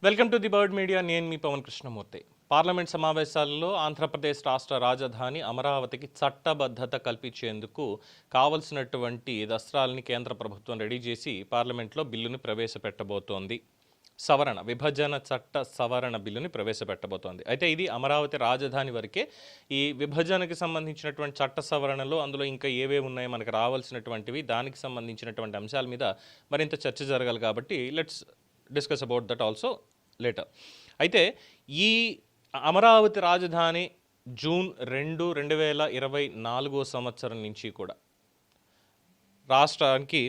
Welcome to the bird media. నేను మీ Pawan Krishnamurthy. Parliament సమావేశాల్లో ఆంధ్రప్రదేశ్ రాష్ట్ర రాజధాని అమరావతికి చట్టబద్ధత కల్పించేందుకు కావలసినటువంటి దస్త్రాలని కేంద్ర ప్రభుత్వం రెడీ చేసి పార్లమెంట్లో బిల్లును ప్రవేశపెట్టబోతోంది. విభజన చట్ట సవరణ బిల్లుని ప్రవేశపెట్టబోతోంది. అయితే ఇది అమరావతి రాజధాని వరకే. ఈ విభజనకి సంబంధించినటువంటి చట్ట సవరణలో అందులో ఇంకా ఏవేవి ఉన్నాయో మనకు రావాల్సినటువంటివి, దానికి సంబంధించినటువంటి అంశాల మీద మరింత చర్చ జరగాలి. కాబట్టి let's discuss about that also later. అయితే ఈ అమరావతి రాజధాని జూన్ 2, 2024 సంవత్సరం నుంచి కూడా రాష్ట్రానికి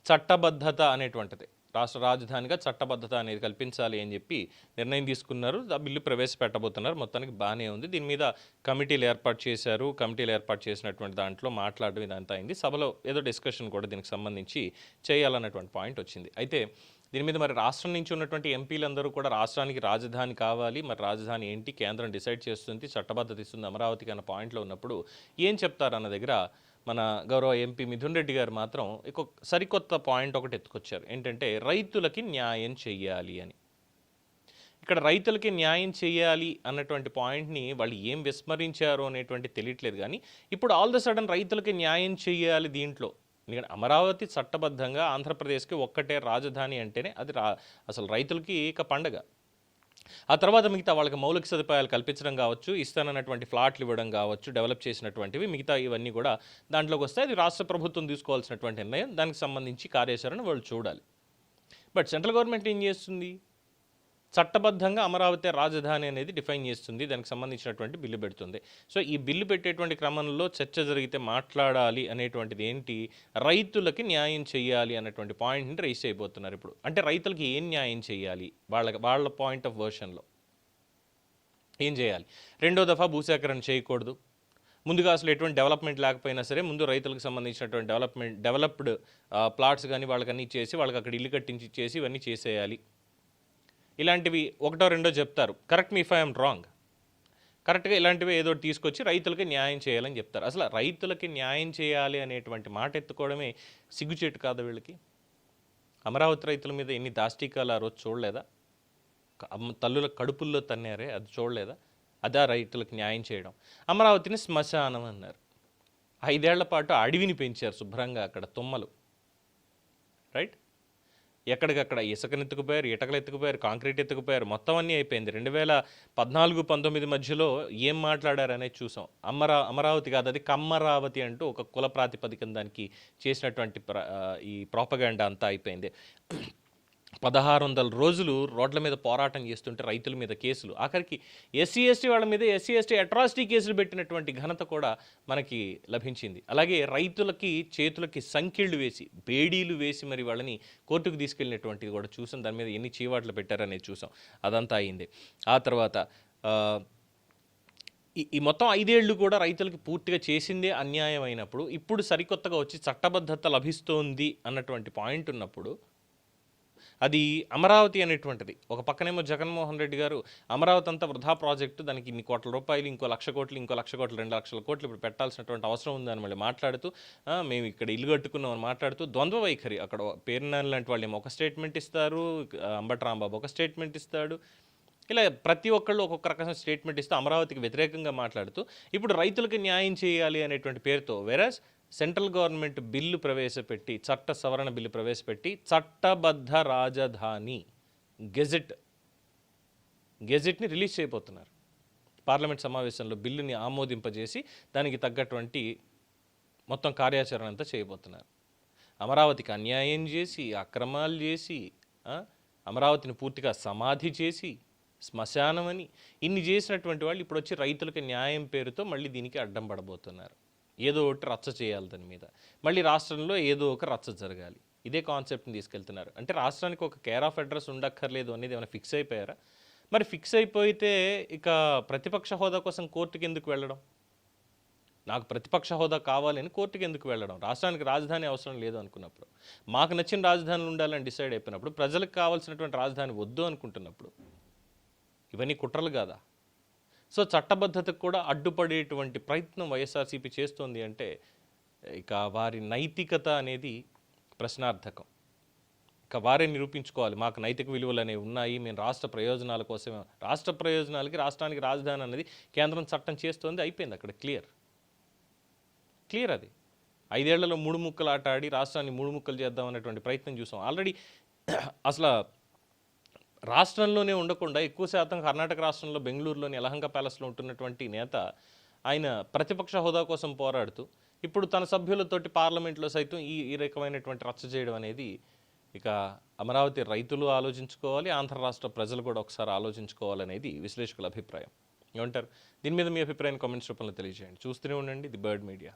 చట్టబద్ధత అనేటువంటిది, రాష్ట్ర రాజధానిగా చట్టబద్ధత అనేది కల్పించాలి అని చెప్పి నిర్ణయం తీసుకున్నారు. ఆ బిల్లు ప్రవేశపెట్టబోతున్నారు. మొత్తానికి బాగానే ఉంది. దీని మీద కమిటీలు ఏర్పాటు చేశారు. కమిటీలు ఏర్పాటు చేసినటువంటి దాంట్లో మాట్లాడడం ఇదంతా అయింది. సభలో ఏదో డిస్కషన్ కూడా దీనికి సంబంధించి చేయాలన్నటువంటి పాయింట్ వచ్చింది. అయితే దీని మీద మరి రాష్ట్రం నుంచి ఉన్నటువంటి ఎంపీలందరూ కూడా రాష్ట్రానికి రాజధాని కావాలి, మరి రాజధాని ఏంటి, కేంద్రం డిసైడ్ చేస్తుంది, చట్టబద్ధత ఇస్తుంది అమరావతికి అన్న పాయింట్లో ఉన్నప్పుడు ఏం చెప్తారన్న దగ్గర మన గౌరవ ఎంపీ మిథున్ రెడ్డి గారు మాత్రం సరికొత్త పాయింట్ ఒకటి ఎత్తుకొచ్చారు. ఏంటంటే రైతులకి న్యాయం చెయ్యాలి అని. ఇక్కడ రైతులకి న్యాయం చేయాలి అన్నటువంటి పాయింట్ని వాళ్ళు ఏం విస్మరించారు అనేటువంటి తెలియట్లేదు. కానీ ఇప్పుడు ఆల్ ద సడన్ రైతులకి న్యాయం చేయాలి దీంట్లో. ఎందుకంటే అమరావతి చట్టబద్ధంగా ఆంధ్రప్రదేశ్కి ఒక్కటే రాజధాని అంటేనే అది అసలు రైతులకి ఇక పండగ. ఆ తర్వాత మిగతా వాళ్ళకి మౌలిక సదుపాయాలు కల్పించడం కావచ్చు, ఇస్తానన్నటువంటి ఫ్లాట్లు ఇవ్వడం కావచ్చు, డెవలప్ చేసినటువంటివి మిగతా ఇవన్నీ కూడా దాంట్లోకి వస్తే అది రాష్ట్ర ప్రభుత్వం తీసుకోవాల్సినటువంటి నిర్ణయం. దానికి సంబంధించి కార్యాచరణ వాళ్ళు చూడాలి. బట్ సెంట్రల్ గవర్నమెంట్ ఏం చేస్తుంది? చట్టబద్ధంగా అమరావతి రాజధాని అనేది డిఫైన్ చేస్తుంది, దానికి సంబంధించినటువంటి బిల్లు పెడుతుంది. సో ఈ బిల్లు పెట్టేటువంటి క్రమంలో చర్చ జరిగితే మాట్లాడాలి అనేటువంటిది ఏంటి, రైతులకి న్యాయం చేయాలి అన్నటువంటి పాయింట్ని రైజ్ చేయబోతున్నారు ఇప్పుడు. అంటే రైతులకి ఏం న్యాయం చేయాలి, వాళ్ళ పాయింట్ ఆఫ్ వర్షన్లో ఏం చేయాలి? రెండో దఫా భూసేకరణ చేయకూడదు. ముందుగా అసలు ఎటువంటి డెవలప్మెంట్ లేకపోయినా సరే ముందు రైతులకు సంబంధించినటువంటి డెవలప్డ్ ప్లాట్స్ కానీ వాళ్ళకన్నీ ఇచ్చేసి వాళ్ళకి అక్కడ ఇల్లు కట్టించి ఇచ్చేసి ఇవన్నీ చేసేయాలి. ఇలాంటివి ఒకటో రెండో చెప్తారు. Correct me if I'm wrong. కరెక్ట్గా ఇలాంటివి ఏదో తీసుకొచ్చి రైతులకి న్యాయం చేయాలని చెప్తారు. అసలు రైతులకి న్యాయం చేయాలి అనేటువంటి మాట ఎత్తుకోవడమే సిగ్గుచేటు కాదు వీళ్ళకి. అమరావతి రైతుల మీద ఎన్ని దాష్టికాలు ఆ రోజు చూడలేదా? తల్లుల కడుపుల్లో తన్నారే, అది చూడలేదా? అదా రైతులకు న్యాయం చేయడం. అమరావతిని శ్మశానం అన్నారు. 5 ఏళ్ల పాటు అడవిని పెంచారు శుభ్రంగా, అక్కడ తుమ్మలు. రైట్? ఎక్కడికక్కడ ఇసుకను ఎత్తుకుపోయారు, ఇటకలు ఎత్తుకుపోయారు, కాంక్రీట్ ఎత్తుకుపోయారు, మొత్తం అన్నీ అయిపోయింది. 2014-19 మధ్యలో ఏం మాట్లాడారు అనేది చూసాం. అమరావతి కాదు, అది కమ్మరావతి అంటూ ఒక కుల ప్రాతిపదికన దానికి చేసినటువంటి ఈ ప్రాపగాండా అంతా అయిపోయింది. 1600 రోజులు రోడ్ల మీద పోరాటం చేస్తుంటే రైతుల మీద కేసులు, ఆఖరికి ఎస్సీ ఎస్టీ వాళ్ళ మీద ఎస్సీ అట్రాసిటీ కేసులు పెట్టినటువంటి ఘనత కూడా మనకి లభించింది. అలాగే రైతులకి చేతులకి సంకెళ్ళు వేసి, బేడీలు వేసి మరి వాళ్ళని కోర్టుకు తీసుకెళ్ళినటువంటిది కూడా చూసాం. దాని మీద ఎన్ని చీవాట్లు పెట్టారనేది చూసాం. అదంతా అయింది. ఆ తర్వాత ఈ మొత్తం 5 ఏళ్ళు కూడా రైతులకి పూర్తిగా చేసిందే అన్యాయం అయినప్పుడు ఇప్పుడు సరికొత్తగా వచ్చి చట్టబద్ధత లభిస్తోంది అన్నటువంటి పాయింట్ ఉన్నప్పుడు అది అమరావతి అనేటువంటిది. ఒక పక్కనేమో జగన్మోహన్ రెడ్డి గారు అమరావతి అంతా వృధా ప్రాజెక్టు, దానికి ఇన్ని కోట్ల రూపాయలు, ఇంకో 1,00,000 కోట్లు, ఇంకో 1,00,000 కోట్లు, 2,00,000 కోట్లు ఇప్పుడు పెట్టాల్సినటువంటి అవసరం ఉందని మళ్ళీ మాట్లాడుతూ, మేము ఇక్కడ ఇల్లు కట్టుకున్నామని మాట్లాడుతూ ద్వంద్వ వైఖరి. అక్కడ పేరునాని లాంటి వాళ్ళు ఏమో ఒక స్టేట్మెంట్ ఇస్తారు, అంబటి రాంబాబు ఒక స్టేట్మెంట్ ఇస్తాడు. ఇలా ప్రతి ఒక్కళ్ళు ఒక్కొక్క రకమైన స్టేట్మెంట్ ఇస్తూ అమరావతికి వ్యతిరేకంగా మాట్లాడుతూ ఇప్పుడు రైతులకి న్యాయం చేయాలి అనేటువంటి పేరుతో వెరస్ సెంట్రల్ గవర్నమెంట్ బిల్లు ప్రవేశపెట్టి, చట్ట సవరణ బిల్లు ప్రవేశపెట్టి చట్టబద్ధ రాజధాని గెజెట్ని రిలీజ్ చేయబోతున్నారు. పార్లమెంట్ సమావేశంలో బిల్లుని ఆమోదింపజేసి దానికి తగ్గటువంటి మొత్తం కార్యాచరణ అంతా చేయబోతున్నారు. అమరావతికి అన్యాయం చేసి, అక్రమాలు చేసి, అమరావతిని పూర్తిగా సమాధి చేసి, శ్మశానమని ఇన్ని చేసినటువంటి వాళ్ళు ఇప్పుడు వచ్చి రైతులకు న్యాయం పేరుతో మళ్ళీ దీనికి అడ్డం పడబోతున్నారు. ఏదో ఒకటి రచ్చ చేయాలి దాని మీద, మళ్ళీ రాష్ట్రంలో ఏదో ఒక రచ్చ జరగాలి. ఇదే కాన్సెప్ట్ని తీసుకెళ్తున్నారు. అంటే రాష్ట్రానికి ఒక కేర్ ఆఫ్ అడ్రస్ ఉండక్కర్లేదు అనేది ఏమైనా ఫిక్స్ అయిపోయారా? మరి ఫిక్స్ అయిపోతే ఇక ప్రతిపక్ష హోదా కోసం కోర్టుకి ఎందుకు వెళ్ళడం? నాకు ప్రతిపక్ష హోదా కావాలని కోర్టుకి ఎందుకు వెళ్ళడం? రాష్ట్రానికి రాజధాని అవసరం లేదు అనుకున్నప్పుడు, మాకు నచ్చిన రాజధానులు ఉండాలని డిసైడ్ అయిపోయినప్పుడు, ప్రజలకు కావాల్సినటువంటి రాజధాని వద్దు అనుకుంటున్నప్పుడు ఇవన్నీ కుట్రలు కాదా? సో చట్టబద్ధతకు కూడా అడ్డుపడేటువంటి ప్రయత్నం వైఎస్ఆర్సీపీ చేస్తోంది అంటే ఇక వారి నైతికత అనేది ప్రశ్నార్థకం. ఇక వారే నిరూపించుకోవాలి మాకు నైతిక విలువలు అనేవి ఉన్నాయి, మేము రాష్ట్ర ప్రయోజనాల కోసమే. రాష్ట్ర ప్రయోజనాలకి రాష్ట్రానికి రాజధాని అనేది కేంద్రం చట్టం చేస్తుంది, అయిపోయింది అక్కడ. క్లియర్ అది. 5 ఏళ్లలో 3 ముక్కలు ఆట ఆడి రాష్ట్రాన్ని 3 ముక్కలు చేద్దాం అనేటువంటి ప్రయత్నం చూసాం ఆల్రెడీ. అసలు రాష్ట్రంలోనే ఉండకుండా ఎక్కువ శాతం కర్ణాటక రాష్ట్రంలో బెంగళూరులోని యలహంక ప్యాలెస్లో ఉంటున్నటువంటి నేత ఆయన ప్రతిపక్ష హోదా కోసం పోరాడుతూ ఇప్పుడు తన సభ్యులతోటి పార్లమెంట్లో సైతం ఈ రకమైనటువంటి రచ్చ చేయడం అనేది ఇక అమరావతి రైతులు ఆలోచించుకోవాలి, ఆంధ్ర రాష్ట్ర ప్రజలు కూడా ఒకసారి ఆలోచించుకోవాలనేది విశ్లేషకుల అభిప్రాయం. ఏమంటారు? దీని మీద మీ అభిప్రాయాన్ని కామెంట్స్ రూపంలో తెలియజేయండి. చూస్తూనే ఉండండి ది బర్డ్ మీడియా.